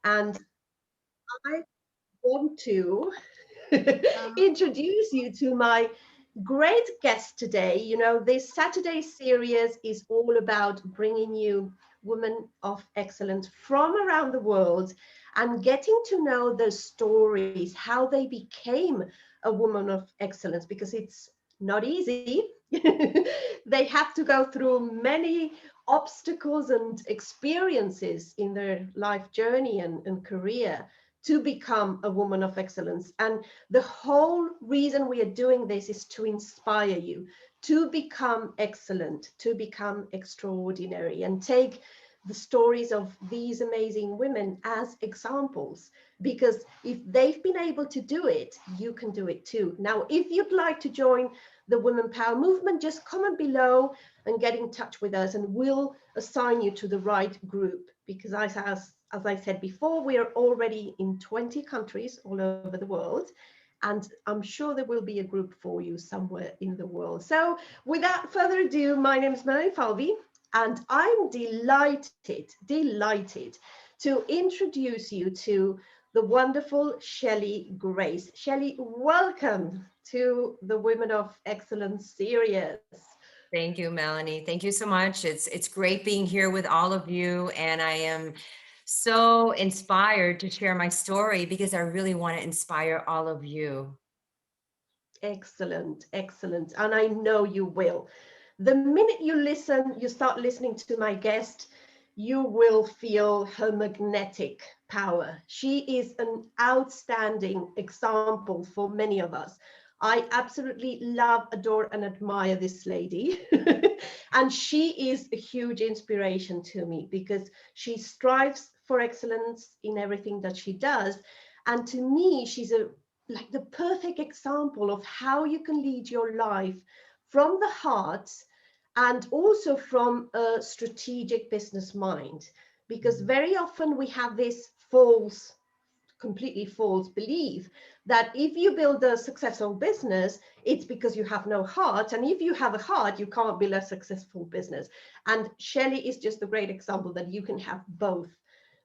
And I want to Uh, introduce you to my great guest today. You know, this Saturday series is all about bringing you women of excellence from around the world and getting to know their stories, how they became a woman of excellence, because it's not easy. They have to go through many obstacles and experiences in their life journey and career to become a woman of excellence. And the whole reason we are doing this is to inspire you to become excellent, to become extraordinary, and take the stories of these amazing women as examples. Because if they've been able to do it, you can do it too. Now, if you'd like to join the Women Power movement, just comment below and get in touch with us, and we'll assign you to the right group. Because as I said before, we are already in 20 countries all over the world. And I'm sure there will be a group for you somewhere in the world. So without further ado, my name is Melanie Falvey, and I'm delighted to introduce you to the wonderful Cheli Grace. Cheli, welcome to the Women of Excellence series. Thank you, Melanie. Thank you so much. It's great being here with all of you, and I am so inspired to share my story because I really want to inspire all of you. Excellent, excellent. And I know you will. The minute you listen, you start listening to my guest, you will feel her magnetic power. She is an outstanding example for many of us. I absolutely love, adore, and admire this lady. And she is a huge inspiration to me because she strives for excellence in everything that she does. And to me, she's a like the perfect example of how you can lead your life from the heart and also from a strategic business mind. Because Mhm. very often we have this completely false belief that if you build a successful business, it's because you have no heart. And if you have a heart, you can't build a successful business. And Shelley is just a great example that you can have both,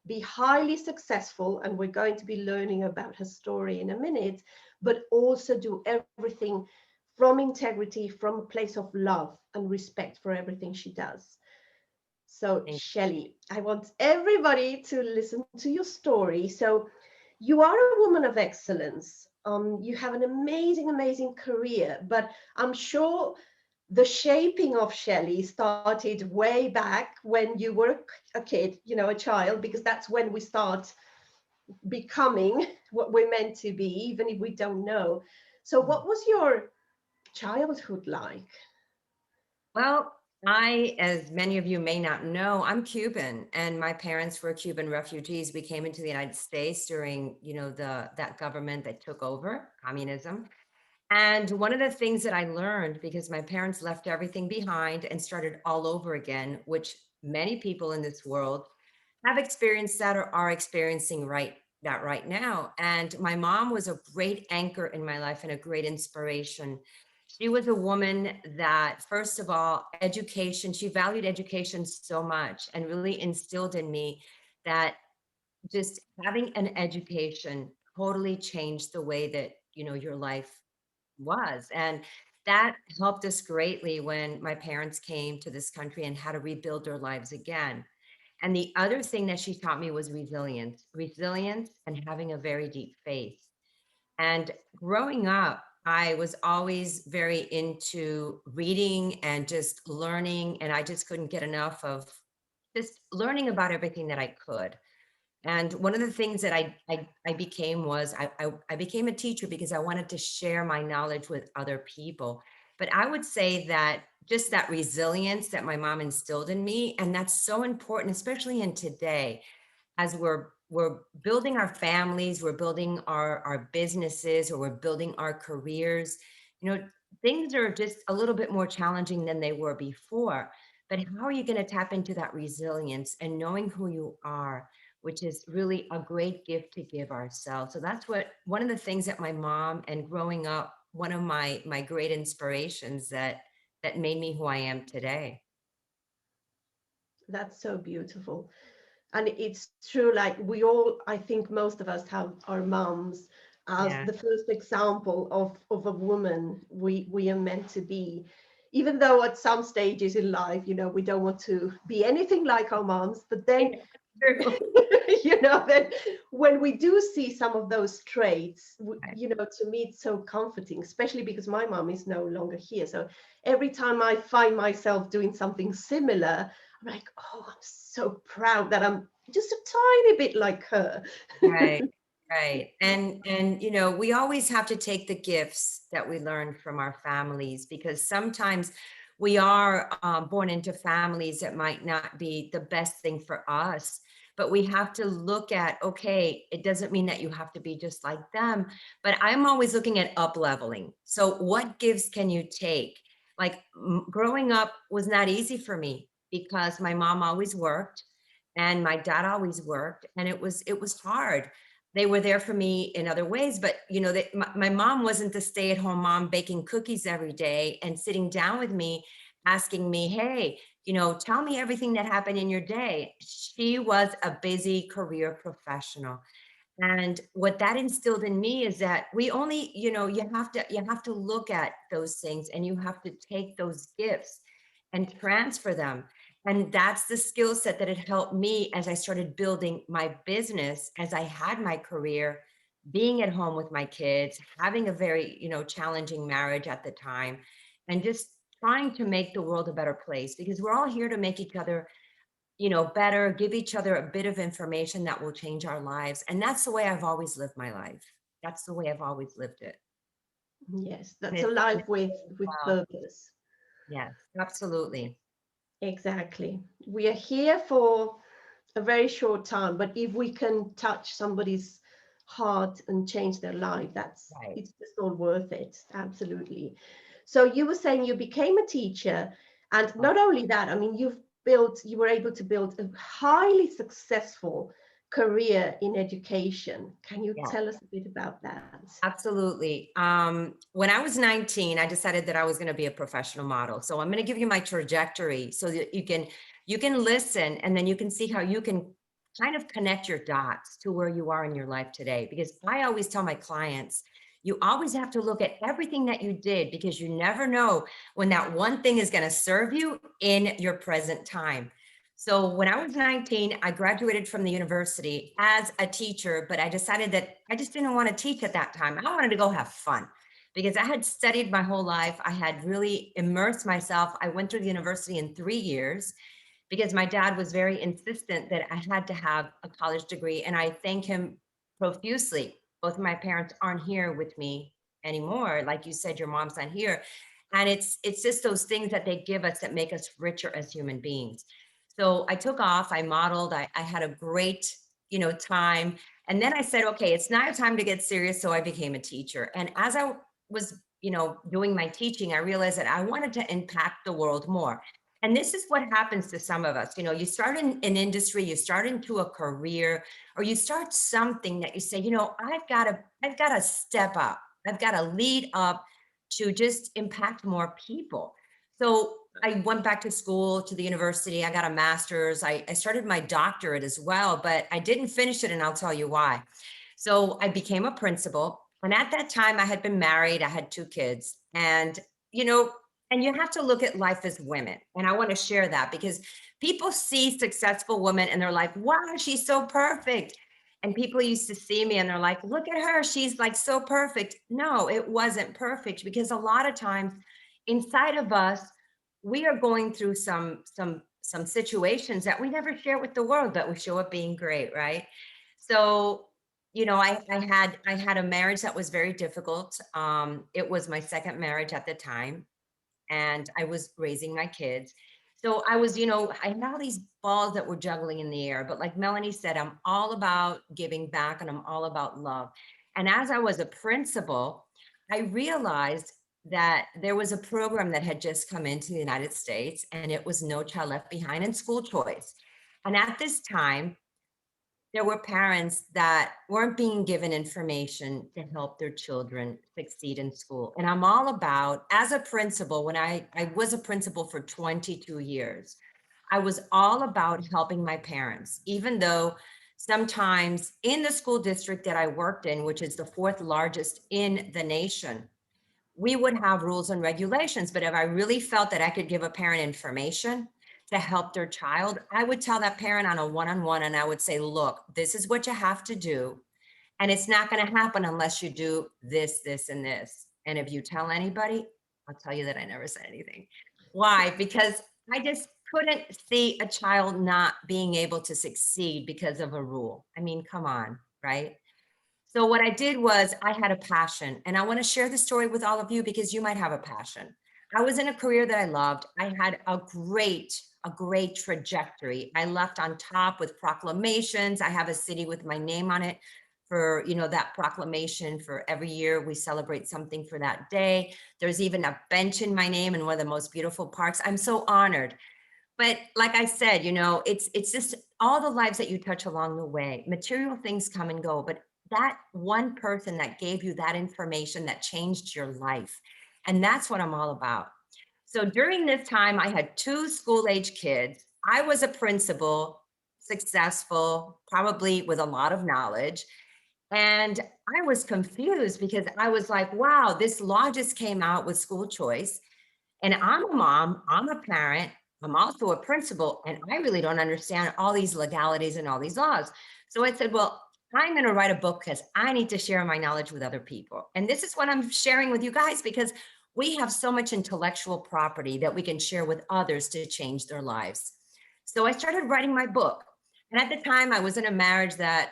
be highly successful, and we're going to be learning about her story in a minute, but also do everything from integrity, from a place of love and respect for everything she does. So, Thank Shelley, I want everybody to listen to your story. So, you are a woman of excellence. You have an amazing, amazing career, but I'm sure the shaping of Shelley started way back when you were a kid, you know, a child, because that's when we start becoming what we're meant to be, even if we don't know. So, you. what was your childhood like? Well, as many of you may not know, I'm Cuban, and my parents were Cuban refugees. We came into the United States during, the that government that took over communism. And one of the things that I learned, because my parents left everything behind and started all over again, which many people in this world have experienced that or are experiencing right now. And my mom was a great anchor in my life and a great inspiration. She was a woman that, first of all, education, she valued education so much and really instilled in me that just having an education totally changed the way that, your life was. And that helped us greatly when my parents came to this country and had to rebuild their lives again. And the other thing that she taught me was resilience and having a very deep faith. And growing up, I was always very into reading and just learning, and I just couldn't get enough of just learning about everything that I could. And one of the things that I became was I became a teacher because I wanted to share my knowledge with other people. But I would say that just that resilience that my mom instilled in me, and that's so important, especially in today, as we're building our families, we're building our businesses, or we're building our careers. You know, things are just a little bit more challenging than they were before. But how are you going to tap into that resilience and knowing who you are, which is really a great gift to give ourselves. So that's what one of the things that my mom and growing up, one of my great inspirations that made me who I am today. That's so beautiful. And it's true, like we all, I think most of us have our moms as Yeah. the first example of a woman we are meant to be. Even though at some stages in life, we don't want to be anything like our moms, but then True. then when we do see some of those traits, Right. to me it's so comforting, especially because my mom is no longer here. So every time I find myself doing something similar, I'm like, oh, I'm so proud that I'm just a tiny bit like her. Right, right. And we always have to take the gifts that we learn from our families, because sometimes we are born into families that might not be the best thing for us. But we have to look at, okay, it doesn't mean that you have to be just like them, but I'm always looking at up leveling. So what gifts can you take? Like growing up was not easy for me because my mom always worked and my dad always worked, and it was hard. They were there for me in other ways, but my mom wasn't the stay-at-home mom baking cookies every day and sitting down with me asking me, hey, tell me everything that happened in your day. She was a busy career professional, and what that instilled in me is that we only, you have to look at those things, and you have to take those gifts and transfer them. And that's the skill set that had helped me as I started building my business, as I had my career, being at home with my kids, having a very, challenging marriage at the time, and just trying to make the world a better place, because we're all here to make each other better, give each other a bit of information that will change our lives. And that's the way I've always lived my life. That's the way I've always lived it. Yes, And that's a it's life with wow. purpose. Yes, absolutely. Exactly. We are here for a very short time, but if we can touch somebody's heart and change their life, Right. it's just all worth it. Absolutely. So you were saying you became a teacher, and Right. not only that, I mean, you were able to build a highly successful career in education. Can you Yeah. tell us a bit about that? Absolutely. When I was 19, I decided that I was going to be a professional model. So I'm going to give you my trajectory so that you can listen, and then you can see how you can kind of connect your dots to where you are in your life today. Because I always tell my clients, you always have to look at everything that you did, because you never know when that one thing is going to serve you in your present time. So when I was 19, I graduated from the university as a teacher, but I decided that I just didn't want to teach at that time. I wanted to go have fun, because I had studied my whole life. I had really immersed myself. I went through the university in 3 years because my dad was very insistent that I had to have a college degree. And I thank him profusely. Both of my parents aren't here with me anymore. Like you said, your mom's not here. And it's just those things that they give us that make us richer as human beings. So I took off, I modeled, I had a great, time. And then I said, okay, it's now time to get serious. So I became a teacher. And as I was, doing my teaching, I realized that I wanted to impact the world more. And this is what happens to some of us. You start in an industry, you start into a career, or you start something that you say, I've got to step up. I've got to lead up to just impact more people. So I went back to school, to the university. I got a master's. I started my doctorate as well, but I didn't finish it, and I'll tell you why. So I became a principal. And at that time, I had been married, I had 2 kids. You know, and you have to look at life as women. And I want to share that because people see successful women and they're like, wow, she's so perfect. And people used to see me and they're like, look at her, she's like so perfect. No, it wasn't perfect, because a lot of times inside of us, we are going through some situations that we never share with the world, but we show up being great, right? So, I had a marriage that was very difficult. It was my second marriage at the time, and I was raising my kids. So I had all these balls that were juggling in the air. But like Melanie said, I'm all about giving back and I'm all about love. And as I was a principal, I realized that there was a program that had just come into the United States, and it was No Child Left Behind and school choice. And at this time, there were parents that weren't being given information to help their children succeed in school. And I'm all about, as a principal, when I was a principal for 22 years, I was all about helping my parents, even though sometimes in the school district that I worked in, which is the fourth largest in the nation, we would have rules and regulations. But if I really felt that I could give a parent information to help their child, I would tell that parent on a one-on-one and I would say, look, this is what you have to do. And it's not going to happen unless you do this, this, and this. And if you tell anybody, I'll tell you that I never said anything. Why? Because I just couldn't see a child not being able to succeed because of a rule. I mean, come on, right? So what I did was I had a passion, and I want to share the story with all of you because you might have a passion. I was in a career that I loved. I had a great trajectory. I left on top with proclamations. I have a city with my name on it for, that proclamation. For every year we celebrate something for that day. There's even a bench in my name in one of the most beautiful parks. I'm so honored. But like I said, it's just all the lives that you touch along the way. Material things come and go, but that one person that gave you that information that changed your life. And that's what I'm all about. So during this time, I had two school age kids. I was a principal, successful, probably with a lot of knowledge. And I was confused because I was like, wow, this law just came out with school choice. And I'm a mom, I'm a parent, I'm also a principal, and I really don't understand all these legalities and all these laws. So I said, well, I'm going to write a book because I need to share my knowledge with other people. And this is what I'm sharing with you guys because we have so much intellectual property that we can share with others to change their lives. So I started writing my book. And at the time, I was in a marriage that,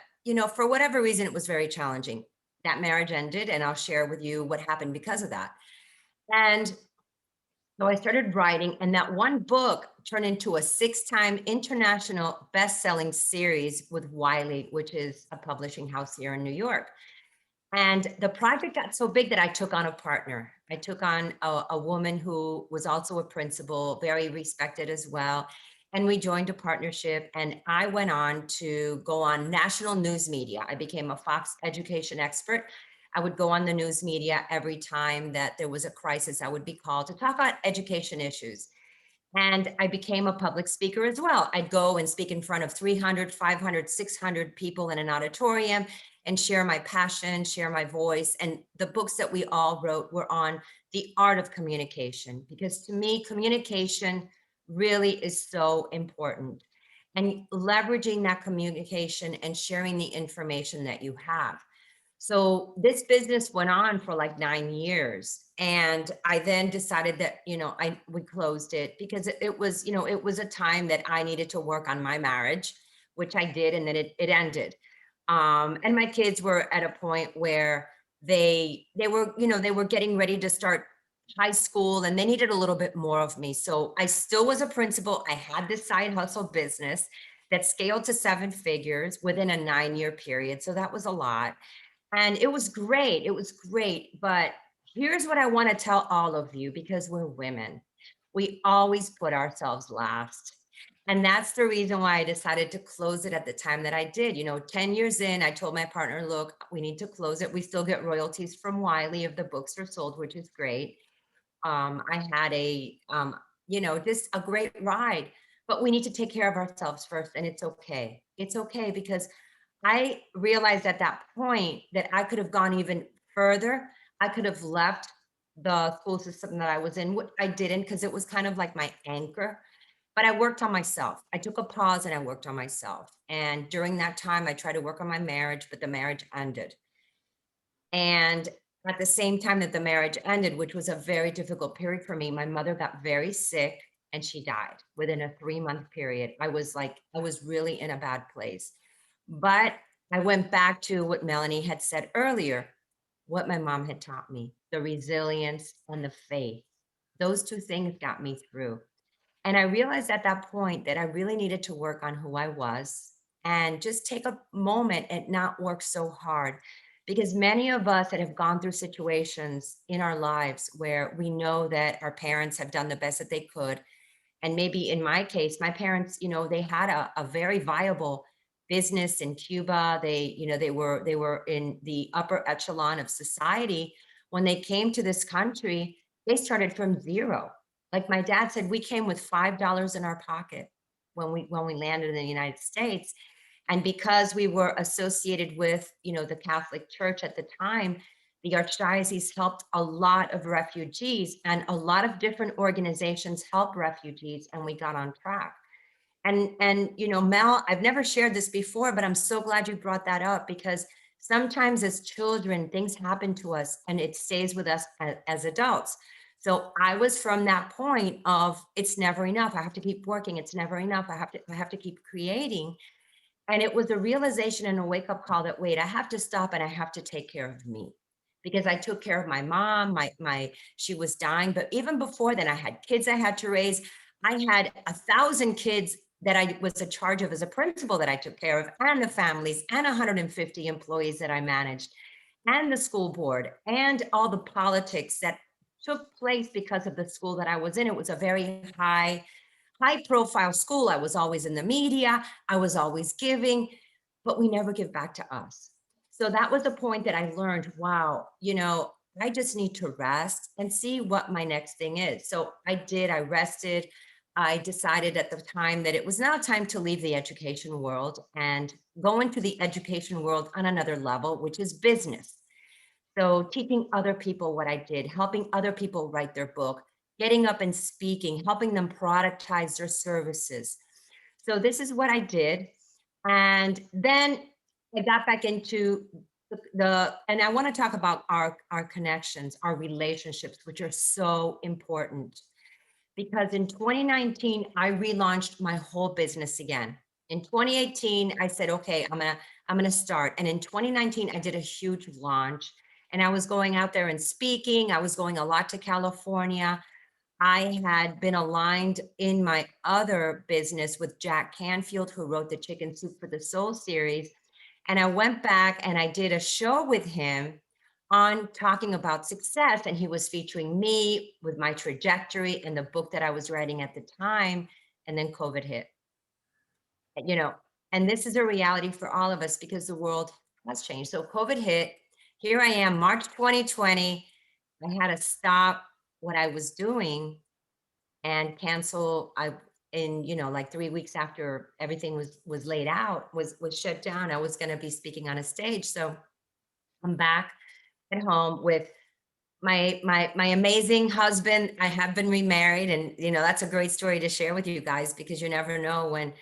for whatever reason, it was very challenging. That marriage ended, and I'll share with you what happened because of that. And so I started writing, and that one book turned into a six-time international best-selling series with Wiley, which is a publishing house here in New York. And the project got so big that I took on a partner. I took on a woman who was also a principal, very respected as well. And we joined a partnership, and I went on to go on national news media. I became a Fox education expert. I would go on the news media every time that there was a crisis. I would be called to talk about education issues. And I became a public speaker as well. I'd go and speak in front of 300, 500, 600 people in an auditorium and share my passion, share my voice. And the books that we all wrote were on the art of communication, because to me, communication really is so important. And leveraging that communication and sharing the information that you have. So this business went on for like 9 years. And I then decided that, we closed it because it was, it was a time that I needed to work on my marriage, which I did. And then it ended. And my kids were at a point where they were, they were getting ready to start high school and they needed a little bit more of me. So I still was a principal. I had this side hustle business that scaled to 7 figures within a 9-year period. So that was a lot. And it was great. It was great. But here's what I want to tell all of you because we're women. We always put ourselves last. And that's the reason why I decided to close it at the time that I did. 10 years in, I told my partner, look, we need to close it. We still get royalties from Wiley if the books are sold, which is great. I had just a great ride, but we need to take care of ourselves first. And it's okay. It's okay because I realized at that point that I could have gone even further. I could have left the school system that I was in. I didn't because it was kind of like my anchor. But I worked on myself. I took a pause and I worked on myself. And during that time, I tried to work on my marriage, but the marriage ended. And at the same time that the marriage ended, which was a very difficult period for me, my mother got very sick and she died within a 3-month period. I was really in a bad place. But I went back to what Melanie had said earlier, what my mom had taught me, the resilience and the faith. Those two things got me through. And I realized at that point that I really needed to work on who I was and just take a moment and not work so hard. Because many of us that have gone through situations in our lives where we know that our parents have done the best that they could. And maybe in my case, my parents, they had a very viable business in Cuba. They were in the upper echelon of society. When they came to this country, they started from zero. Like my dad said, we came with $5 in our pocket. when we landed in the United States. And because we were associated with, the Catholic Church at the time, the Archdiocese helped a lot of refugees, and a lot of different organizations help refugees, and we got on track. And Mel, I've never shared this before, but I'm so glad you brought that up, because sometimes as children, things happen to us and it stays with us as adults. So I was from that point of, it's never enough. I have to keep working. It's never enough. I have to keep creating. And it was a realization and a wake up call that, wait, I have to stop and I have to take care of me, because I took care of my mom. She was dying. But even before then, I had kids I had to raise. I had 1,000 kids that I was in charge of as a principal that I took care of, and the families, and 150 employees that I managed, and the school board, and all the politics that took place because of the school that I was in. It was a very high profile school. I was always in the media. I was always giving, but we never give back to us. So that was the point that I learned, wow, I just need to rest and see what my next thing is. So I did, I rested. I decided at the time that it was now time to leave the education world and go into the education world on another level, which is business. So teaching other people what I did, helping other people write their book, getting up and speaking, helping them productize their services. So this is what I did. And then I got back into and I want to talk about our connections, our relationships, which are so important, because in 2019 I relaunched my whole business again. In 2018 I said, okay, I'm going to start. And in 2019 I did a huge launch, and I was going out there and speaking. I was going a lot to California. I had been aligned in my other business with Jack Canfield, who wrote the Chicken Soup for the Soul series. And I went back and I did a show with him on talking about success. And he was featuring me with my trajectory and the book that I was writing at the time. And then COVID hit, you know, and this is a reality for all of us because the world has changed. So COVID hit. Here I am, March 2020. I had to stop what I was doing and cancel. I in like 3 weeks after everything was laid out, was shut down, I was going to be speaking on a stage. So I'm back at home with my amazing husband. I have been remarried, and that's a great story to share with you guys, because you never know when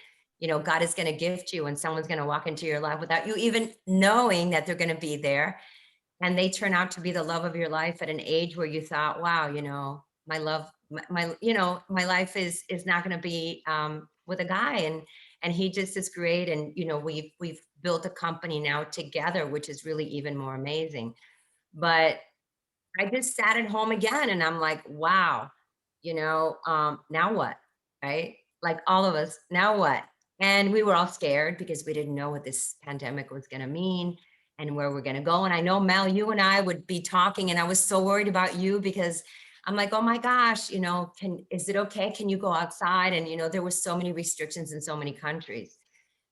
God is going to gift you and someone's going to walk into your life without you even knowing that they're going to be there, and they turn out to be the love of your life at an age where you thought, wow, my love, my life is not going to be with a guy, and he just is great. And we've built a company now together, which is really even more amazing. But I just sat at home again and I'm like, wow, now what? Right? Like all of us, now what? And we were all scared because we didn't know what this pandemic was going to mean and where we're going to go. And I know, Mel, you and I would be talking, and I was so worried about you because I'm like, oh my gosh, is it okay? Can you go outside? And, there were so many restrictions in so many countries.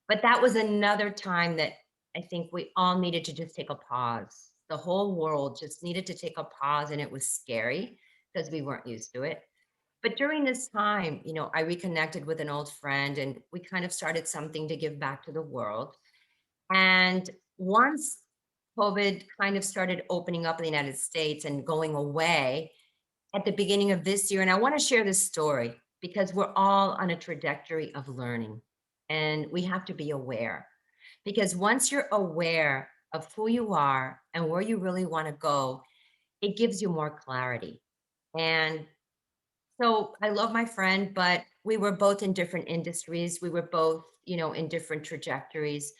But that was another time that I think we all needed to just take a pause. The whole world just needed to take a pause, and it was scary because we weren't used to it. But during this time, I reconnected with an old friend, and we kind of started something to give back to the world. And once COVID kind of started opening up in the United States and going away at the beginning of this year, and I want to share this story because we're all on a trajectory of learning, and we have to be aware, because once you're aware of who you are and where you really want to go, it gives you more clarity. And so I love my friend, but we were both in different industries. We were both, in different trajectories.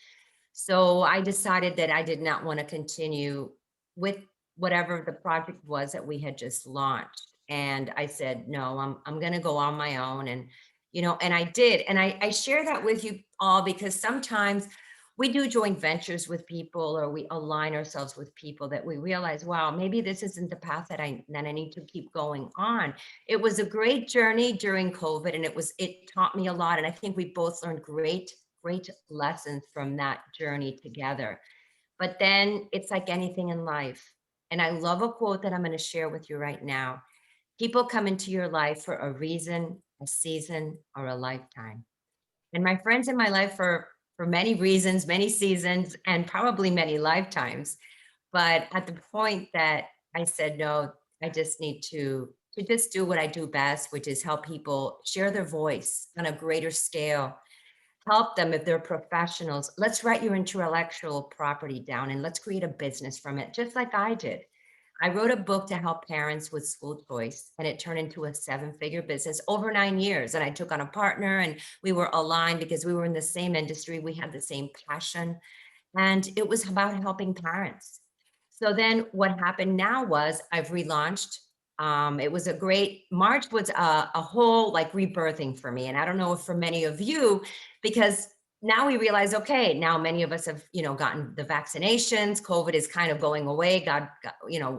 So I decided that I did not want to continue with whatever the project was that we had just launched. And I said, no, I'm going to go on my own. And I did. And I share that with you all because sometimes we do joint ventures with people, or we align ourselves with people that we realize, wow, maybe this isn't the path that I need to keep going on. It was a great journey during COVID, and it taught me a lot. And I think we both learned great lessons from that journey together. But then it's like anything in life. And I love a quote that I'm going to share with you right now. People come into your life for a reason, a season, or a lifetime. and my friends in my life for many reasons, many seasons, and probably many lifetimes. But at the point that I said, no, I just need to just do what I do best, which is help people share their voice on a greater scale, help them if they're professionals. Let's write your intellectual property down and let's create a business from it, just like I did. I wrote a book to help parents with school choice, and it turned into a seven-figure business over 9 years. And I took on a partner, and we were aligned because we were in the same industry. We had the same passion, and it was about helping parents. So then what happened now was I've relaunched. It was a great March was a whole like rebirthing for me. And I don't know if for many of you, because now we realize, okay, now many of us have, gotten the vaccinations. COVID is kind of going away. God,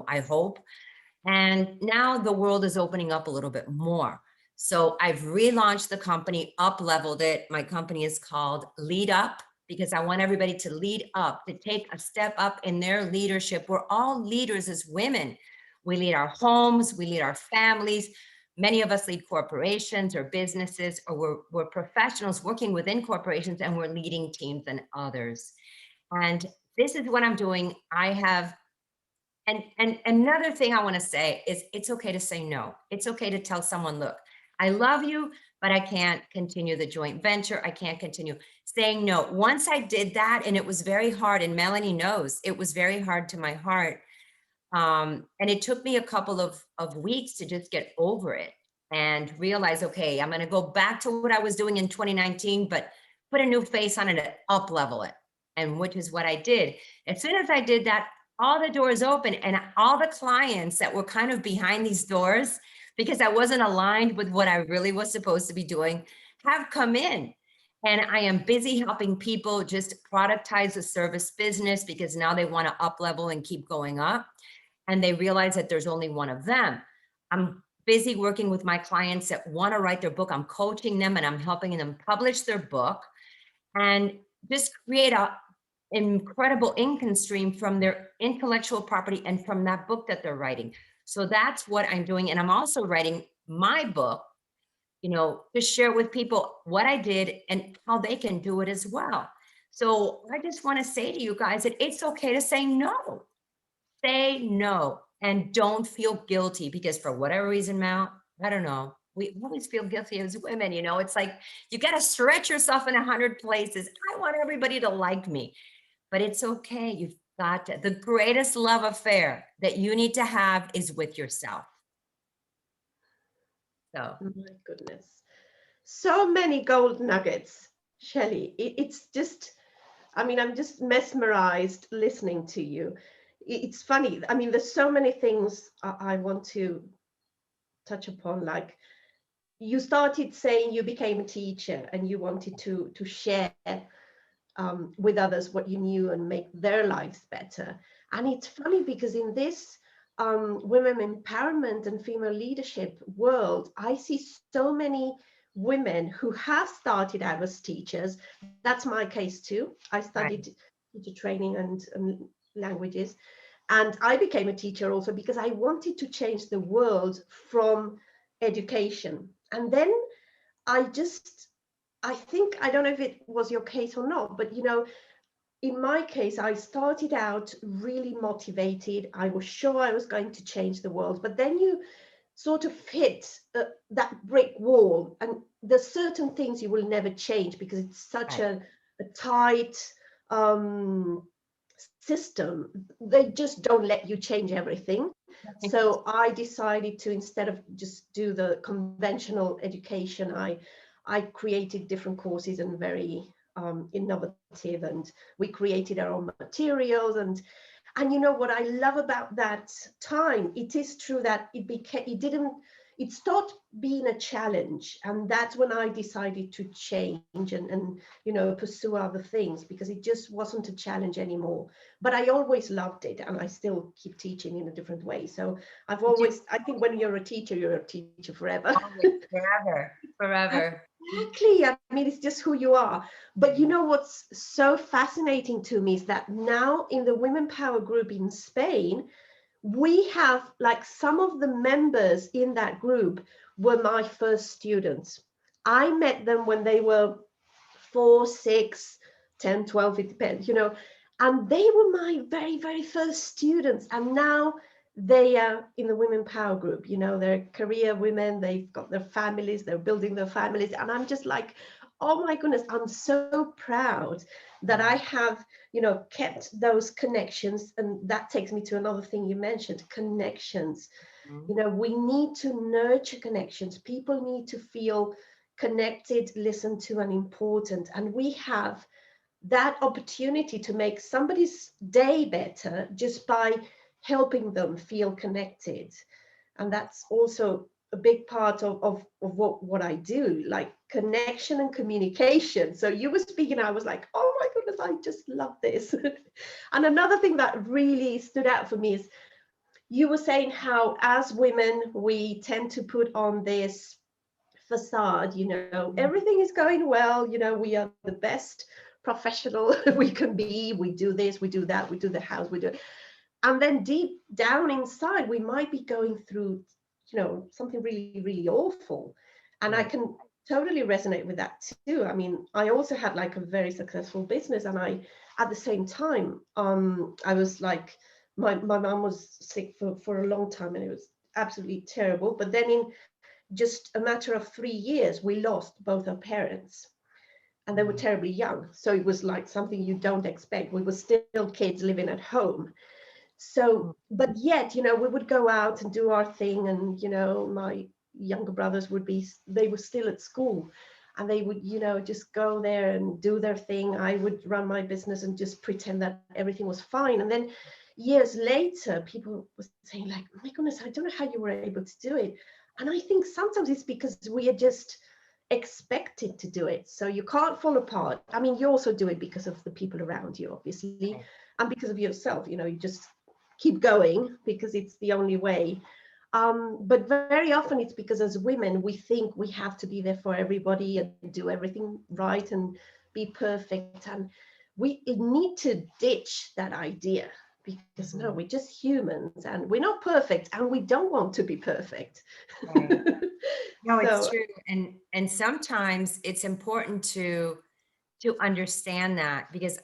I hope. And now the world is opening up a little bit more. So I've relaunched the company, up leveled it. My company is called Lead Up because I want everybody to lead up, to take a step up in their leadership. We're all leaders as women. We lead our homes, we lead our families. Many of us lead corporations or businesses, or we're professionals working within corporations and we're leading teams and others. And this is what I'm doing. I have and another thing I want to say is it's okay to say no. It's okay to tell someone, look, I love you, but I can't continue the joint venture. I can't continue saying no. Once I did that, and it was very hard, and Melanie knows it was very hard to my heart. And it took me a couple of weeks to just get over it and realize, okay, I'm going to go back to what I was doing in 2019, but put a new face on it, up level it. And which is what I did. As soon as I did that, all the doors open and all the clients that were kind of behind these doors because I wasn't aligned with what I really was supposed to be doing have come in. And I am busy helping people just productize the service business because now they want to up level and keep going up. And they realize that there's only one of them. I'm busy working with my clients that want to write their book. I'm coaching them and I'm helping them publish their book and just create a incredible income stream from their intellectual property and from that book that they're writing. So that's what I'm doing. And I'm also writing my book, to share with people what I did and how they can do it as well. So I just want to say to you guys that it's okay to say no. Say no and don't feel guilty because for whatever reason, Mal, I don't know. We always feel guilty as women, It's like you got to stretch yourself in 100 places. I want everybody to like me, but it's okay. You've got to. The greatest love affair that you need to have is with yourself. So, My goodness. So many gold nuggets, Shelley. It's just, I mean, I'm just mesmerized listening to you. It's funny. I mean, there's so many things I want to touch upon. Like you started saying you became a teacher and you wanted to share with others what you knew and make their lives better. And it's funny because in this women empowerment and female leadership world, I see so many women who have started out as teachers. That's my case too. I right. studied teacher training and languages. And I became a teacher also because I wanted to change the world from education. And then I just I think, I don't know if it was your case or not, but in my case, I started out really motivated. I was sure I was going to change the world, but then you sort of hit that brick wall, and there's certain things you will never change because it's such Right. a tight um, system. They just don't let you change everything. So I decided to, instead of just do the conventional education, I created different courses and very innovative, and we created our own materials. And what I love about that time, it is true that it stopped being a challenge, and that's when I decided to change and pursue other things, because it just wasn't a challenge anymore. But I always loved it, and I still keep teaching in a different way. So I think when you're a teacher forever. Always, forever, forever. Exactly. I mean, it's just who you are. But what's so fascinating to me is that now in the Women Power group in Spain, we have, like, some of the members in that group were my first students. I met them when they were 4, 6, 10, 12, it depends, and they were my very, very first students. And now they are in the women power group, they're career women, they've got their families, they're building their families. And I'm just like, oh my goodness, I'm so proud that I Wow. have, kept those connections. And that takes me to another thing you mentioned, connections. Mhm. We need to nurture connections. People need to feel connected, listened to, and important. And we have that opportunity to make somebody's day better just by helping them feel connected. And that's also a big part of what I do, like connection and communication. So you were speaking, I was like, oh my goodness, I just love this. And another thing that really stood out for me is you were saying how as women we tend to put on this facade, everything is going well, we are the best professional we can be, we do this, we do that, we do the house, we do, and then deep down inside we might be going through, something really, really awful. And I Right. can totally resonate with that too. I mean, I also had like a very successful business, and I, at the same time, I was like, my mom was sick for a long time, and it was absolutely terrible. But then in just a matter of 3 years, we lost both our parents, and they were Mhm. terribly young. So it was like something you don't expect. We were still kids living at home. So, Mm. but yet, we would go out and do our thing. And, my younger brothers would be, they were still at school, and they would, just go there and do their thing. I would run my business and just pretend that everything was fine. And then years later, people were saying like, oh my goodness, I don't know how you were able to do it. And I think sometimes it's because we are just expected to do it. So you can't fall apart. I mean, you also do it because of the people around you, obviously, Right. and because of yourself. You just keep going because it's the only way. But very often it's because as women, we think we have to be there for everybody and do everything right and be perfect. And we need to ditch that idea, because no, we're Mhm. just humans and we're not perfect and we don't want to be perfect. Right. No, it's So true. And sometimes it's important to understand that, because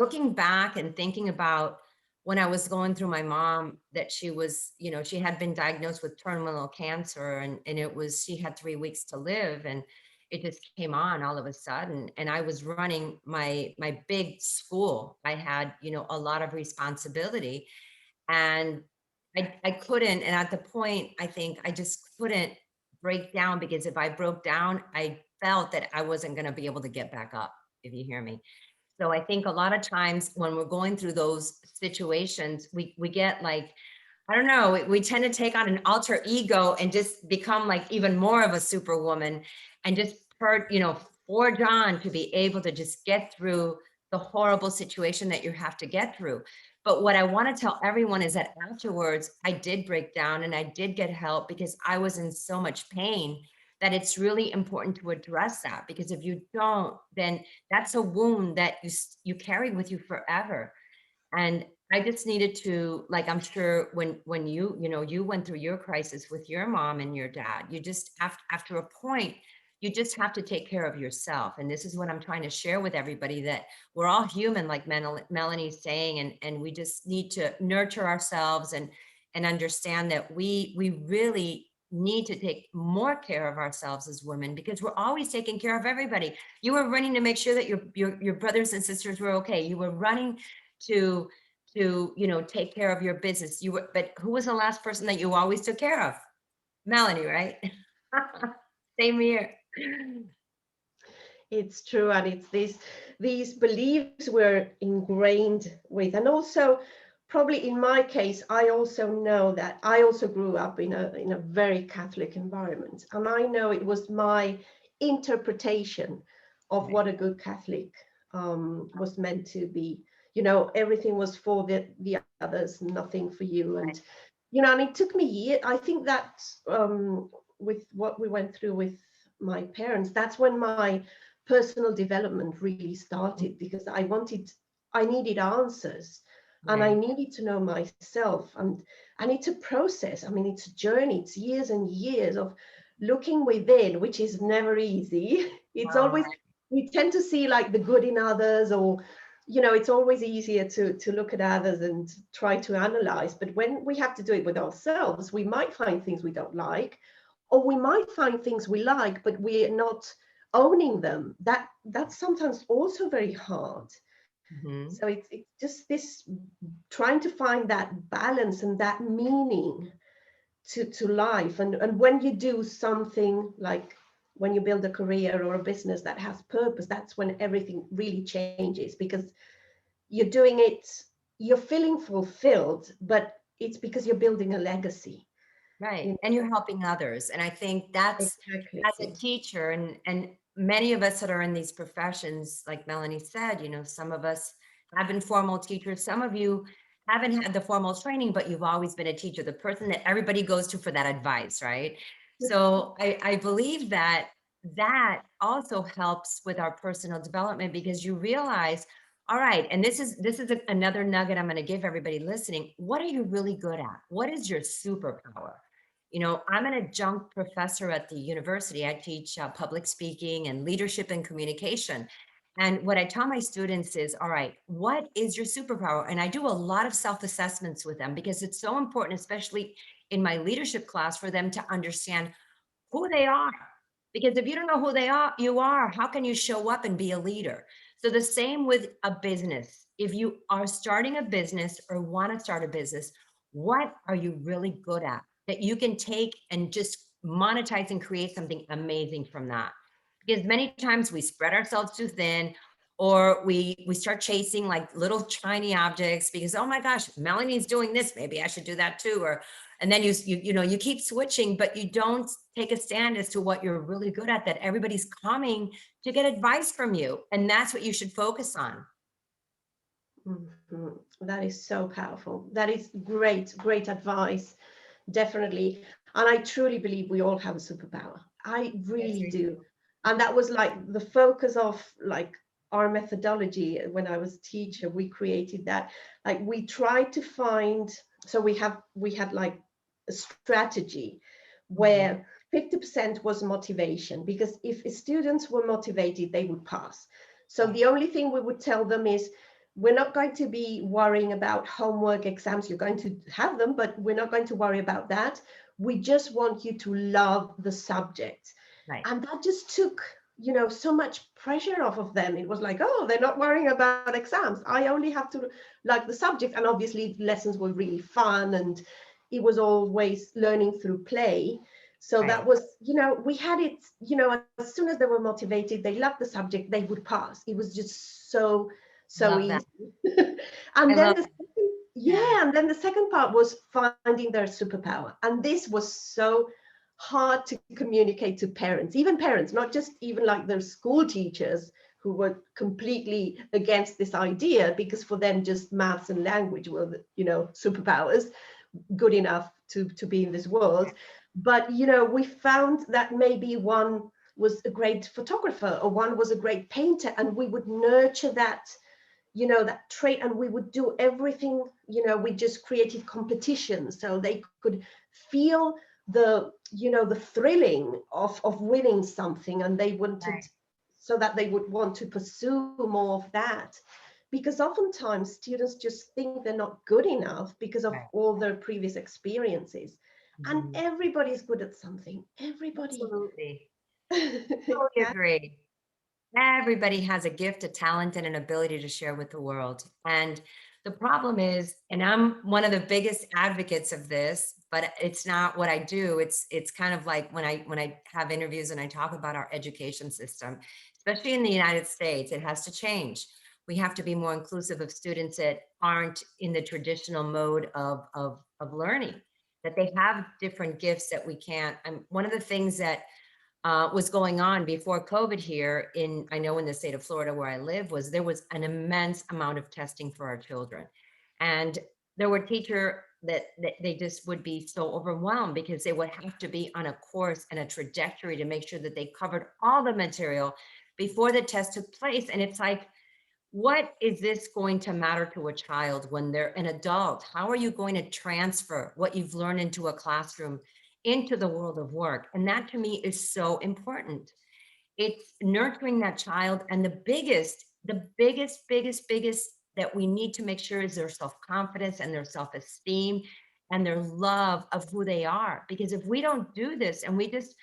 looking back and thinking about when I was going through my mom, that she was, she had been diagnosed with terminal cancer, and it was, she had 3 weeks to live, and it just came on all of a sudden. And I was running my big school. I had, a lot of responsibility, and I couldn't, and at the point, I think I just couldn't break down, because if I broke down, I felt that I wasn't gonna be able to get back up, if you hear me. So I think a lot of times when we're going through those situations, we get like, I don't know, we tend to take on an alter ego and just become like even more of a superwoman, and just forge on to be able to just get through the horrible situation that you have to get through. But what I want to tell everyone is that afterwards, I did break down and I did get help, because I was in so much pain that it's really important to address that, because if you don't, then that's a wound that you carry with you forever. And I just needed to, like, I'm sure when you went through your crisis with your mom and your dad, you just after a point, you just have to take care of yourself. And this is what I'm trying to share with everybody, that we're all human, like Melanie's saying, and we just need to nurture ourselves, and understand that we really need to take more care of ourselves as women, because we're always taking care of everybody. You were running to make sure that your brothers and sisters were okay. You were running to take care of your business. But who was the last person that you always took care of? Melanie, right? Same here. it's true, and it's these beliefs we're ingrained with. And also, probably in my case, I also know that I also grew up in a very Catholic environment, and I know it was my interpretation of Right, what a good Catholic was meant to be. Everything was for the others, nothing for you. And right, and it took me years. I think that with what we went through with my parents, that's when my personal development really started, because I needed answers, and I right. needed to know myself. And it's a process. I mean, it's a journey. It's years and years of looking within, which is never easy. It's No, always right. we tend to see like the good in others, or it's always easier to look at others and try to analyze. But when we have to do it with ourselves, we might find things we don't like, or we might find things we like but we're not owning them. That's sometimes also very hard. Mhm. So it's just this, trying to find that balance and that meaning to life. And when you do something, like when you build a career or a business that has purpose, that's when everything really changes, because you're doing it, you're feeling fulfilled, but it's because you're building a legacy, Right. you And you're helping others. And I think that's, exactly. as a teacher, and many of us that are in these professions, like Melanie said, some of us have been formal teachers. Some of you haven't had the formal training, but you've always been a teacher, the person that everybody goes to for that advice, right? So I believe that that also helps with our personal development, because you realize, all right, and this is another nugget I'm going to give everybody listening. What are you really good at? What is your superpower? I'm an adjunct professor at the university. I teach public speaking and leadership and communication. And what I tell my students is, all right, what is your superpower? And I do a lot of self assessments with them, because it's so important, especially in my leadership class, for them to understand who they are. Because if you don't know who you are, how can you show up and be a leader? So the same with a business. If you are starting a business or want to start a business, what are you really good at that you can take and just monetize and create something amazing from that? Because many times we spread ourselves too thin, or we start chasing like little shiny objects because, oh my gosh, Melanie's doing this, maybe I should do that too. Or and then you keep switching, but you don't take a stand as to what you're really good at, that everybody's coming to get advice from you, and that's what you should focus on. Mhm. That is so powerful. That is great, great advice. Definitely. And I truly believe we all have a superpower. I Yes, really we do. do. And that was like the focus of like our methodology when I was teacher. We created that. Like we tried to find, so we had like a strategy Mhm. where 50% was motivation, because if students were motivated, they would pass. So Right. the only thing we would tell them is, we're not going to be worrying about homework exams. You're going to have them, but we're not going to worry about that. We just want you to love the subject. Right. And that just took, so much pressure off of them. It was like, oh, they're not worrying about exams. I only have to like the subject. And obviously lessons were really fun, and it was always learning through play. So that Right. was, we had it, as soon as they were motivated, they loved the subject, they would pass. It was just so Love that. easy. And I then love the that. second, Yeah. yeah, and then the second part was finding their superpower. And this was so hard to communicate to parents, even parents, not just even like their school teachers who were completely against this idea, because for them just maths and language were superpowers, good enough to be in this world. But we found that maybe one was a great photographer, or one was a great painter, and we would nurture that trait, and we would do everything. We just created competitions so they could feel the thrilling of winning something, and they wanted, Right. so that they would want to pursue more of that. Because oftentimes students just think they're not good enough because of Right. all their previous experiences, and Mhm. everybody's good at something, everybody. Absolutely. Totally Yeah. agree. Everybody has a gift, a talent, and an ability to share with the world. And the problem is, and I'm one of the biggest advocates of this, but it's not what I do. It's kind of like when I have interviews and I talk about our education system, especially in the United States, it has to change. We have to be more inclusive of students that aren't in the traditional mode of learning, that they have different gifts that we can't. One of the things that was going on before COVID here I know in the state of Florida where I live, was there was an immense amount of testing for our children. And there were teacher that they just would be so overwhelmed because they would have to be on a course and a trajectory to make sure that they covered all the material before the test took place. And it's like, what is this going to matter to a child when they're an adult? How are you going to transfer what you've learned into a classroom into the world of work? And that to me is so important. it's nurturing that child. And the biggest that we need to make sure is their self-confidence and their self-esteem and their love of who they are. Because if we don't do this and we just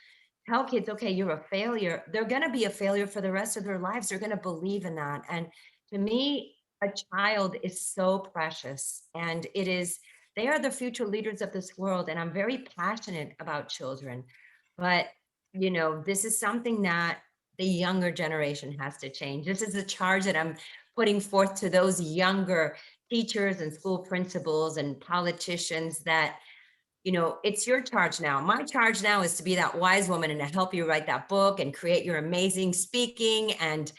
tell kids, okay, you're a failure, they're going to be a failure for the rest of their lives. They're going to believe in that. And to me, a child is so precious, and they are the future leaders of this world. And I'm very passionate about children. But, this is something that the younger generation has to change. This is the charge that I'm putting forth to those younger teachers and school principals and politicians that, it's your charge now. My charge now is to be that wise woman and to help you write that book and create your amazing speaking and,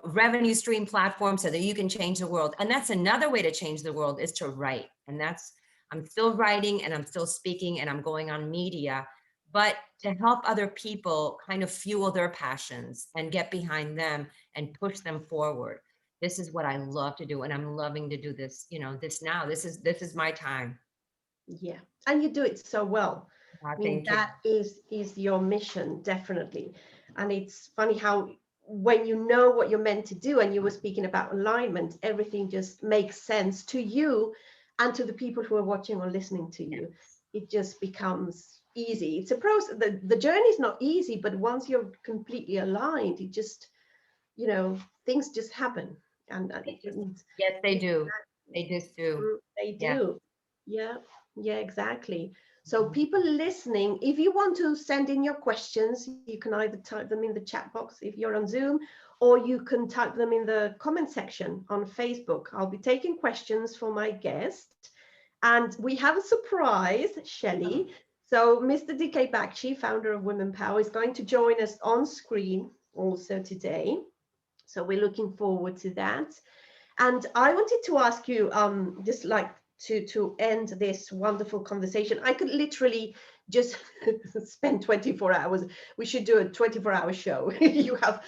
revenue stream platform so that you can change the world. And that's another way to change the world, is to write. And I'm still writing and I'm still speaking and I'm going on media, but to help other people kind of fuel their passions and get behind them and push them forward. This is what I love to do. And I'm loving to do this, this now. This is my time. Yeah, and you do it so well. I mean, Thank you. that is your mission, definitely. And it's funny how when you know what you're meant to do, and you were speaking about alignment, everything just makes sense to you and to the people who are watching or listening to you. It just becomes easy. It's a process. The journey is not easy, but once you're completely aligned, it just, things just happen. And Yes, they do. They just do. they Yeah. do. Yeah, yeah, exactly. So people listening, if you want to send in your questions, you can either type them in the chat box if you're on Zoom, or you can type them in the comment section on Facebook. I'll be taking questions for my guest. And we have a surprise, Cheli. So Mr. DK Bakshi, founder of Women Power, is going to join us on screen also today. So we're looking forward to that. And I wanted to ask you, just like to end this wonderful conversation, I could literally just spend 24 hours. We should do a 24-hour show. You have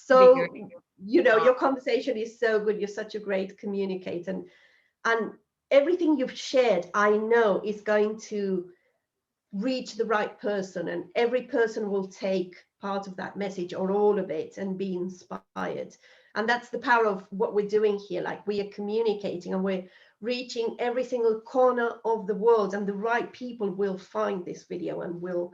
Be great. your conversation is so good. You're such a great communicator. And everything you've shared, I know is going to reach the right person, and every person will take part of that message or all of it and be inspired. And that's the power of what we're doing here. Like, we are communicating and we're reaching every single corner of the world, and the right people will find this video and will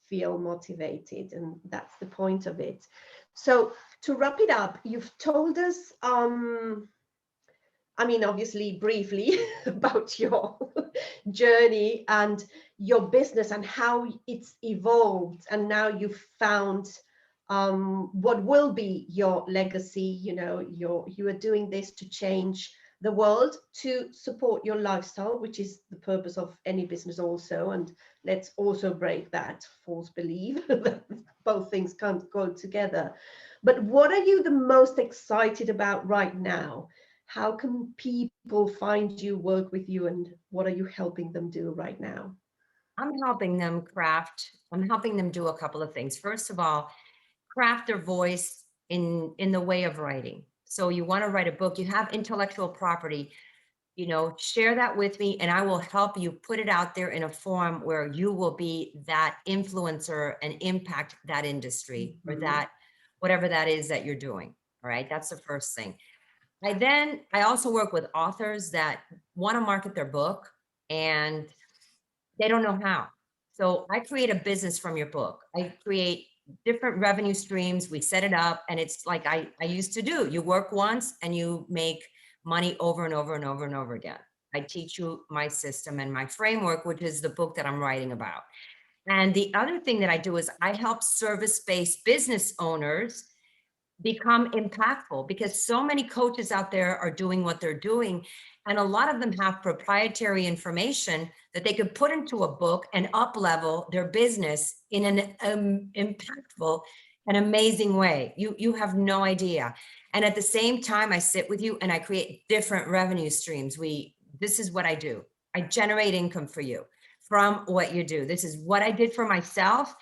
feel motivated, and that's the point of it. So to wrap it up, you've told us I mean, obviously, briefly about your journey and your business and how it's evolved. And now you've found what will be your legacy. You are doing this to change the world, to support your lifestyle, which is the purpose of any business also. And let's also break that false belief that both things can't go together. But what are you the most excited about right now? How can people find you, work with you, and what are you helping them do right now? I'm helping them do a couple of things. First of all, craft their voice in the way of writing. So you want to write a book, you have intellectual property, share that with me and I will help you put it out there in a form where you will be that influencer and impact that industry or Mhm. that whatever that is that you're doing. All right. That's the first thing. I also work with authors that want to market their book and they don't know how. So I create a business from your book. I create different revenue streams. We set it up and it's like I used to do. You work once and you make money over and over and over and over again. I teach you my system and my framework, which is the book that I'm writing about. And the other thing that I do is I help service-based business owners become impactful, because so many coaches out there are doing what they're doing. And a lot of them have proprietary information that they could put into a book and up level their business in an impactful and amazing way. You have no idea. And at the same time, I sit with you and I create different revenue streams. This is what I do. I generate income for you from what you do. This is what I did for myself.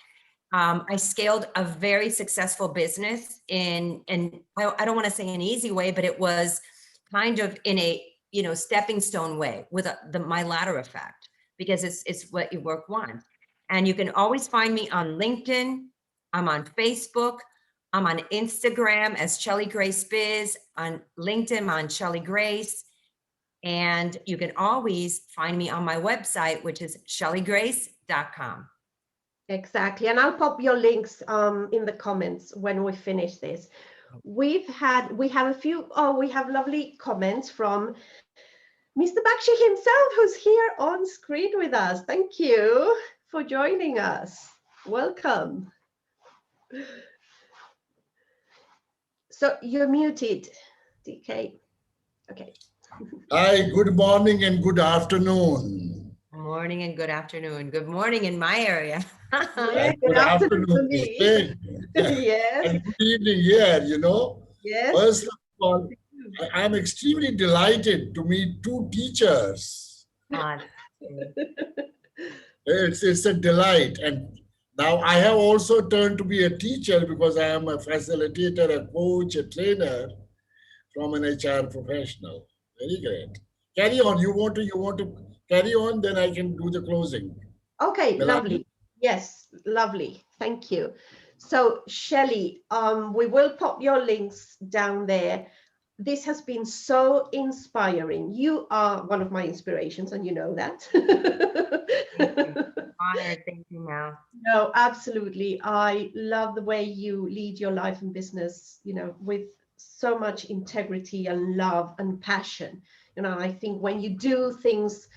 I scaled a very successful business and I don't want to say an easy way, but it was kind of in a, stepping stone way with my ladder effect, because it's what you work on. And you can always find me on LinkedIn, I'm on Facebook. I'm on Instagram as Cheli Grace Biz. On LinkedIn, I'm on Cheli Grace. And you can always find me on my website, which is cheligrace.com. Exactly. And I'll pop your links in the comments when we finish this. We have lovely comments from Mr. Bakshi himself, who's here on screen with us. Thank you for joining us. Welcome. So you're muted, DK. Okay. Hi, good morning and good afternoon. Good morning and good afternoon. Good morning in my area. Yeah, good Good afternoon to afternoon, me. Yes, and good evening here, yes. First of all, I'm extremely delighted to meet two teachers. Uh, It's a delight. And now I have also turned to be a teacher because I am a facilitator, a coach, a trainer from an HR professional. Very great. Carry on. You want to carry on, then I can do the closing. Okay, Melanie? lovely. Yes, lovely. Thank you. So, Shelley, we will pop your links down there. This has been so inspiring. You are one of my inspirations, and you know that. Thank you. Honored. Thank you now. No, absolutely. I love the way you lead your life and business, with so much integrity and love and passion. I think when you do things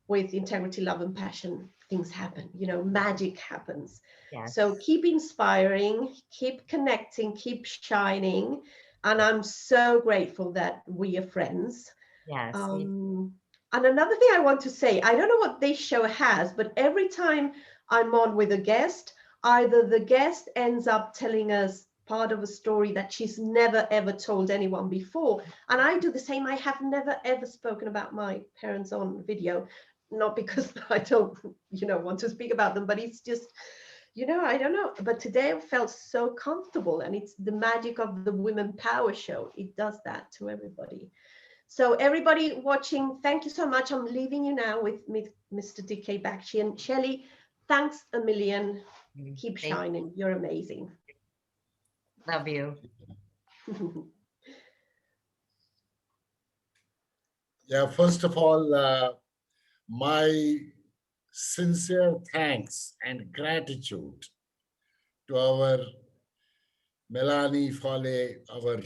with integrity, love, and passion, things happen, magic happens. Yes. So keep inspiring, keep connecting, keep shining. And I'm so grateful that we are friends. Yes. And another thing I want to say, I don't know what this show has, but every time I'm on with a guest, either the guest ends up telling us part of a story that she's never ever told anyone before. And I do the same. I have never ever spoken about my parents on video, not because I don't, want to speak about them, but it's just, I don't know. But today I felt so comfortable, and it's the magic of the Women Power Show. It does that to everybody. So everybody watching, thank you so much. I'm leaving you now with Mr. DK Bakshi and Shelley. Thanks a million. Keep shining. You're amazing. Love you. Yeah, first of all, my sincere thanks and gratitude to our Melanie Fale, our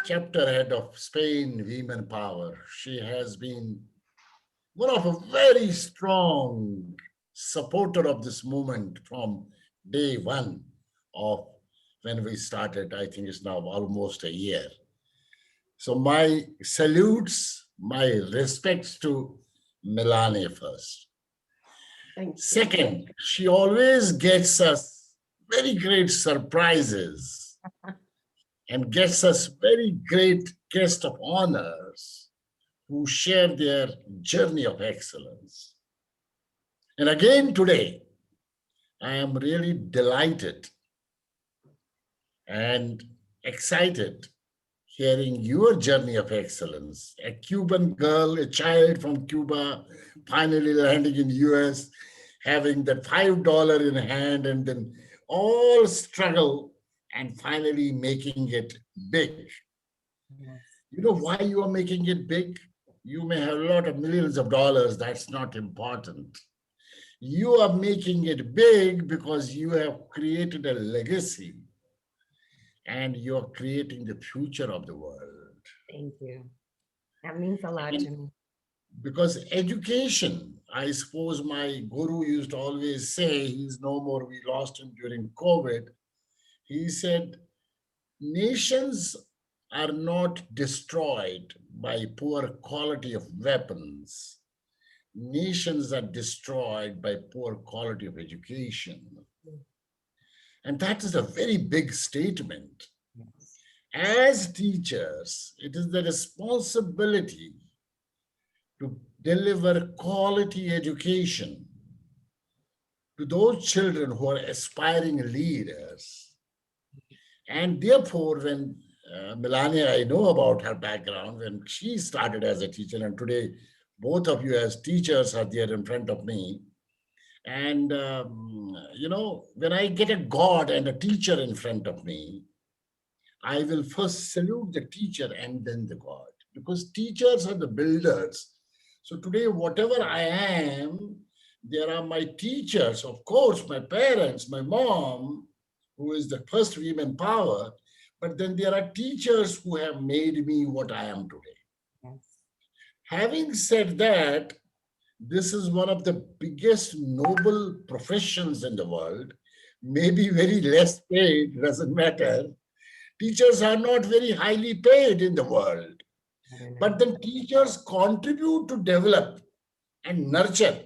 chapter head of Spain Women Power. She has been one of a very strong supporter of this movement from day one of when we started. I think it's now almost a year. So my salutes, my respects to Melanie first. Thank you. Second, she always gets us very great surprises and gets us very great guest of honors who share their journey of excellence. And again today, I am really delighted and excited hearing your journey of excellence. A Cuban girl, a child from Cuba, finally landing in the US, having that $5 in hand, and then all struggle and finally making it big. Yes. You know why you are making it big? You may have a lot of millions of dollars. That's not important. You are making it big because you have created a legacy and you're creating the future of the world. Thank you. That means a lot to me. Because education, I suppose my guru used to always say, he's no more, we lost him during COVID. He said, nations are not destroyed by poor quality of weapons. Nations are destroyed by poor quality of education. And that is a very big statement. Yes. As teachers, it is the responsibility to deliver quality education to those children who are aspiring leaders. And therefore, when Melania, I know about her background, when she started as a teacher, and today both of you as teachers are there in front of me, And, when I get a God and a teacher in front of me, I will first salute the teacher and then the God, because teachers are the builders. So today, whatever I am, there are my teachers, of course, my parents, my mom, who is the first women power, but then there are teachers who have made me what I am today. Yes. Having said that, this is one of the biggest noble professions in the world, maybe very less paid, doesn't matter. Teachers are not very highly paid in the world, I don't know. but then teachers contribute to develop and nurture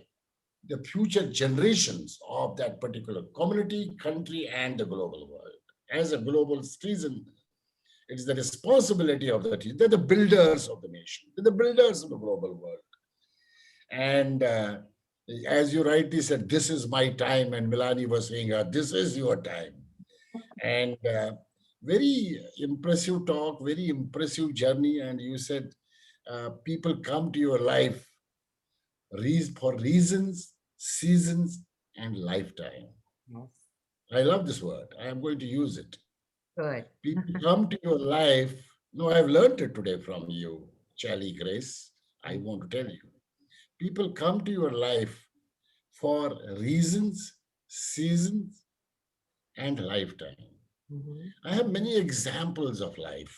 the future generations of that particular community, country, and the global world. As a global citizen, it is the responsibility of the teacher. They're the builders of the nation. They're the builders of the global world. And as you rightly said, this is my time. And Milani was saying, this is your time. And very impressive talk, very impressive journey. And you said people come to your life for reasons, seasons, and lifetime. Yes. I love this word. I am going to use it. Good. People come to your life. No, I've learned it today from you, Cheli Grace. I want to tell you. People come to your life for reasons, seasons, and lifetime. Mhm. I have many examples of life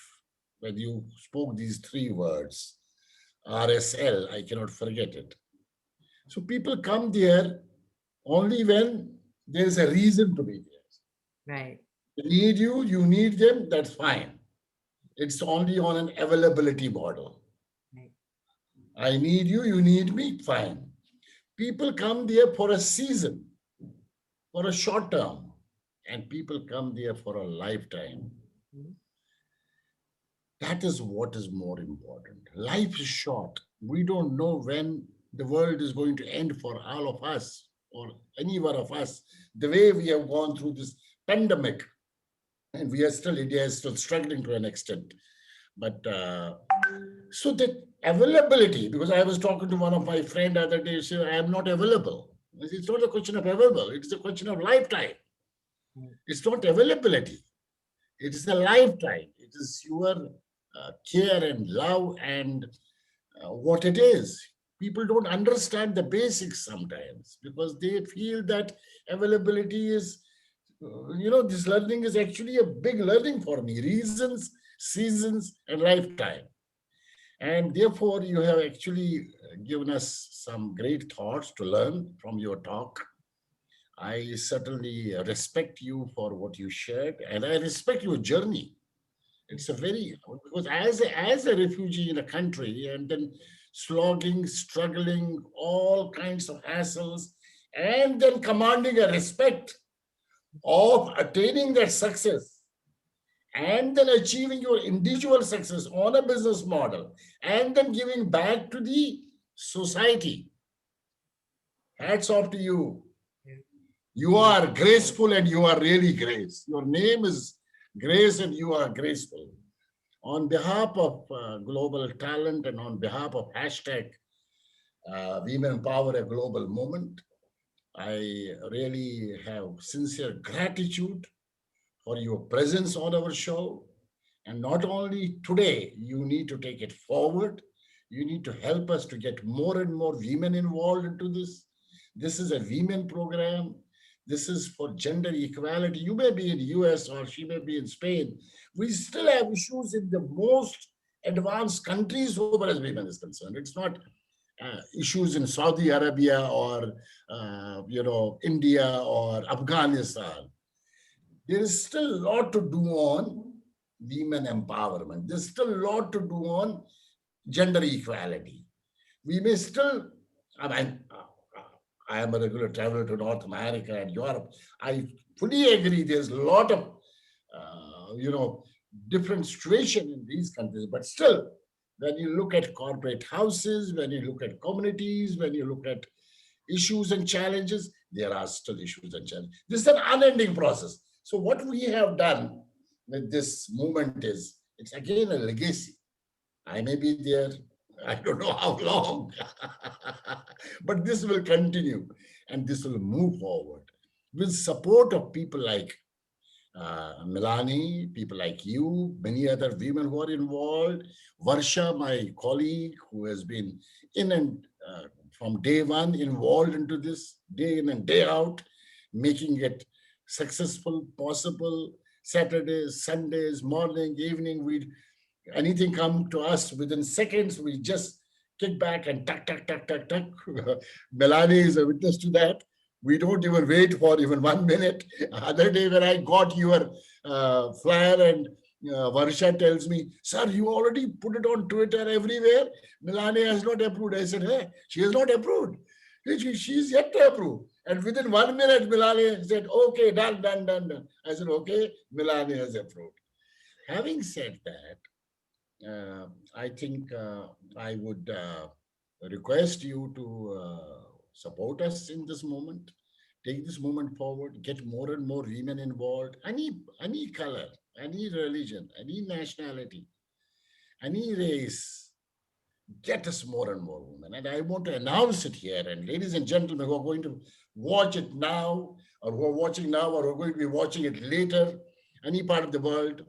when you spoke these three words RSL, I cannot forget it. So people come there only when there's a reason to be there. Right. They need you, you need them, that's fine. It's only on an availability model. Right. I need you, you need me, fine. People come there for a season, for a short term, and people come there for a lifetime. Mhm. That is what is more important. Life is short. We don't know when the world is going to end for all of us or any one of us. The way we have gone through this pandemic, and we are still, India is still struggling to an extent. But so that availability, because I was talking to one of my friend the other day, he said, I am not available. It's not a question of available, it's a question of lifetime. Right. It's not availability. It is a lifetime. It is your care and love and what it is. People don't understand the basics sometimes because they feel that availability is, this learning is actually a big learning for me. Reasons, seasons, and lifetime. And therefore, you have actually given us some great thoughts to learn from your talk. I certainly respect you for what you shared, and I respect your journey. It's a very, because as a refugee in a country and then slogging, struggling, all kinds of hassles, and then commanding a respect of attaining that success and then achieving your individual success on a business model and then giving back to the society. Hats off to you. Yeah. You Thank are graceful and you are really grace. Your name is Grace and you are graceful. On behalf of Global Talent and on behalf of hashtag Women Power a Global Movement, I really have sincere gratitude for your presence on our show. And not only today, you need to take it forward. You need to help us to get more and more women involved into this. This is a women program. This is for gender equality. You may be in the US or she may be in Spain. We still have issues in the most advanced countries so far as women is concerned. It's not issues in Saudi Arabia or India or Afghanistan. There is still a lot to do on women empowerment. There's still a lot to do on gender equality. We may still, I mean, I am a regular traveler to North America and Europe. I fully agree. There's a lot of, different situation in these countries, but still, when you look at corporate houses, when you look at communities, when you look at issues and challenges, there are still issues and challenges. This is an unending process. So what we have done with this movement is, it's again a legacy. I may be there, I don't know how long, but this will continue. and this will move forward with support of people like Milani, people like you, many other women who are involved. Varsha, my colleague, who has been in and from day one involved into this, day in and day out, making it successful, possible. Saturdays, Sundays, morning, evening, we anything come to us within seconds, we just kick back and tuck, tuck, tuck, tuck, tuck. Melanie is a witness to that. We don't even wait for even 1 minute. Other day when I got your flyer and Varsha tells me, sir, you already put it on Twitter everywhere. Melanie has not approved. I said, hey, she has not approved. She's yet to approve. And within 1 minute, Melanie said, okay, done, done, done, done. I said, okay, Melanie has approved. Having said that, I think I would request you to support us in this moment. Take this moment forward. Get more and more women involved. Any color, any religion, any nationality, any race. Get us more and more women. And I want to announce it here. And ladies and gentlemen who are going to watch it now, or who are watching now, or who are going to be watching it later, any part of the world,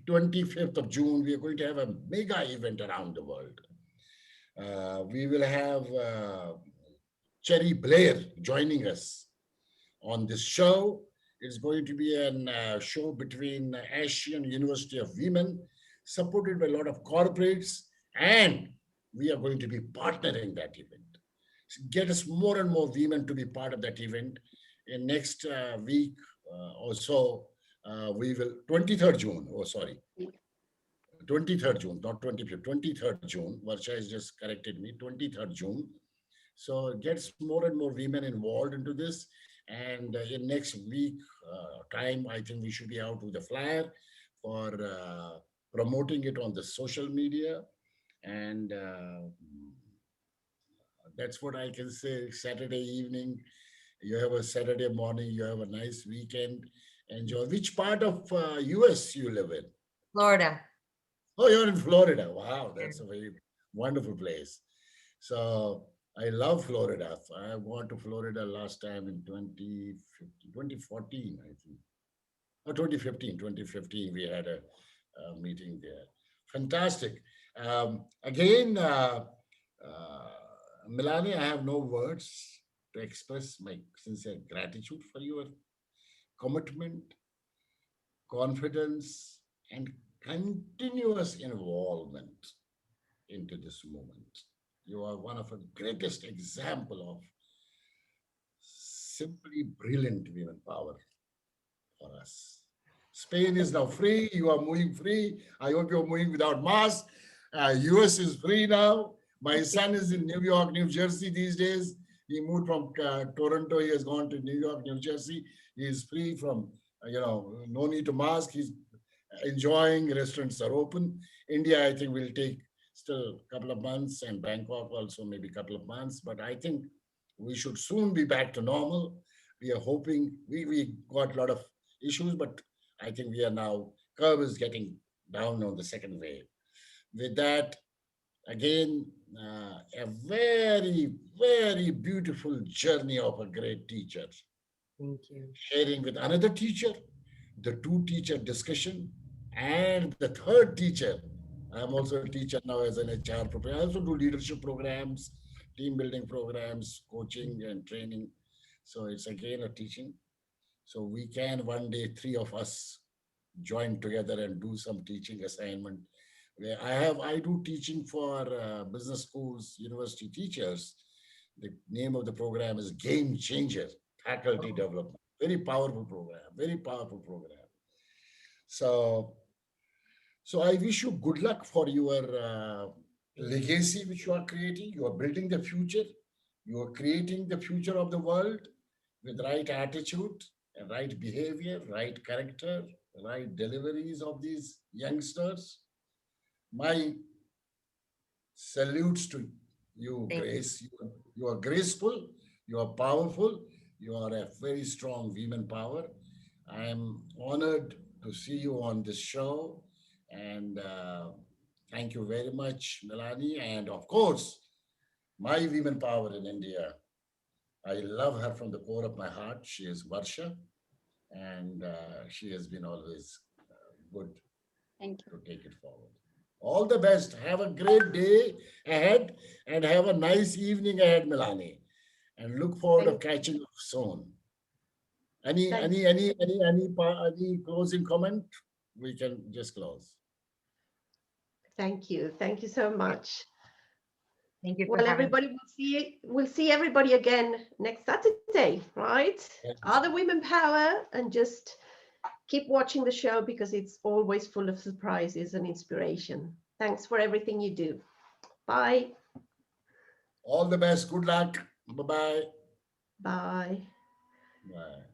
25th of June, we are going to have a mega event around the world. We will have Cherry Blair joining us on this show. It's going to be a show between Asian University of Women, supported by a lot of corporates, and we are going to be partnering that event. Get us more and more women to be part of that event. In next week or so, we will, 23rd June, oh sorry, 23rd June, not 25th, 23rd June. Varsha has just corrected me, 23rd June. So it gets more and more women involved into this. And in next week time, I think we should be out with a flyer for promoting it on the social media. And that's what I can say. Saturday evening, you have a Saturday morning, you have a nice weekend. Enjoy. Which part of US you live in? Florida. Oh, you're in Florida. Wow, Yeah. that's a very wonderful place. So I love Florida. I went to Florida last time in 2015, 2014, I think. Oh, 2015. We had a meeting there. Fantastic. Again, Milani, I have no words to express my sincere gratitude for your commitment, confidence, and continuous involvement into this movement. You are one of the greatest example of simply brilliant women power for us. Spain is now free. You are moving free. I hope you're moving without mask. US is free now. My son is in New York, New Jersey these days. He moved from Toronto. He has gone to New York, New Jersey. He is free from, no need to mask. He's enjoying. Restaurants are open. India, I think, will take still a couple of months, and Bangkok also maybe a couple of months. But I think we should soon be back to normal. We are hoping we got a lot of issues, but I think we are now, curve is getting down on the second wave. With that, again, a very, very beautiful journey of a great teacher, Thank you. sharing with another teacher, the two teacher discussion, and the third teacher. I'm also a teacher now as an HR professional. I also do leadership programs, team building programs, coaching and training. So it's again a teaching. So we can one day, three of us join together and do some teaching assignment. Where I do teaching for business schools, university teachers. The name of the program is Game Changer Faculty Development. Very powerful program. Very powerful program. So, so I wish you good luck for your legacy which you are creating. You are building the future. You are creating the future of the world with right attitude and right behavior, right character, right deliveries of these youngsters. My salutes to you, Thank you. Grace. You are graceful, you are powerful, you are a very strong women power. I am honored to see you on this show. And thank you very much, Milani. And of course, my women power in India. I love her from the core of my heart. She is Varsha, and she has been always good Thank you. to take it forward. All the best. Have a great day ahead and have a nice evening ahead, Milani. And look forward to Thank, catching up soon. Any thank, any any any any any closing comment? We can just close. thank you. Thank you so much. Thank you for Well, having. everybody, we'll see everybody again next Saturday, right? Yes. Other Women Power, and just keep watching the show because it's always full of surprises and inspiration. Thanks for everything you do. Bye. All the best. Good luck. Bye-bye. Bye. Bye.